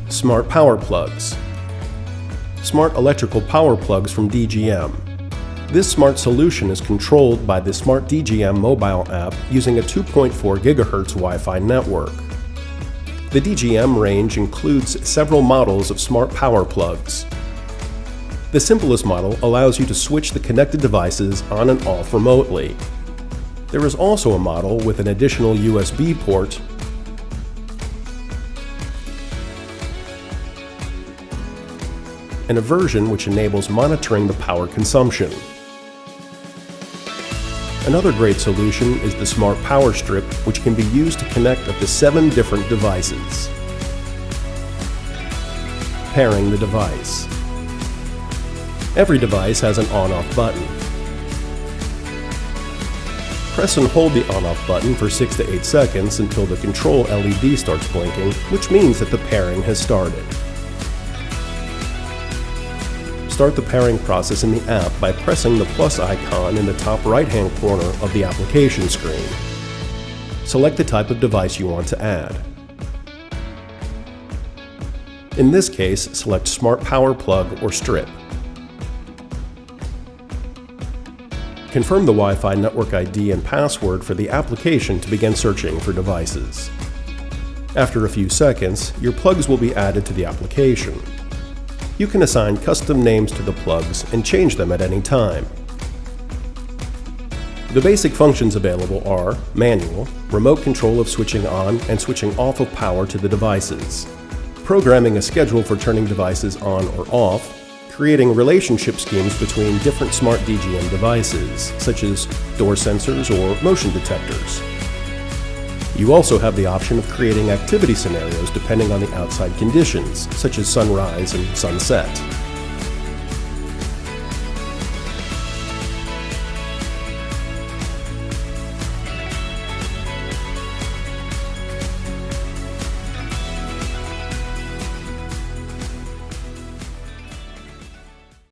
Smart power plugs. Smart electrical power plugs from DGM. This smart solution is controlled by the Smart DGM mobile app using a 2.4 GHz Wi-Fi network. The DGM range includes several models of smart power plugs. The simplest model allows you to switch the connected devices on and off remotely. There is also a model with an additional USB port and a version which enables monitoring the power consumption. Another great solution is the Smart Power Strip, which can be used to connect up to 7 different devices. Pairing the device. Every device has an on-off button. Press and hold the on-off button for 6 to 8 seconds until the control LED starts blinking, which means that the pairing has started. Start the pairing process in the app by pressing the plus icon in the top right-hand corner of the application screen. Select the type of device you want to add. In this case, select Smart Power Plug or Strip. Confirm the Wi-Fi network ID and password for the application to begin searching for devices. After a few seconds, your plugs will be added to the application. You can assign custom names to the plugs and change them at any time. The basic functions available are manual, remote control of switching on and switching off of power to the devices, programming a schedule for turning devices on or off, creating relationship schemes between different Smart DGM devices, such as door sensors or motion detectors. You also have the option of creating activity scenarios depending on the outside conditions, such as sunrise and sunset.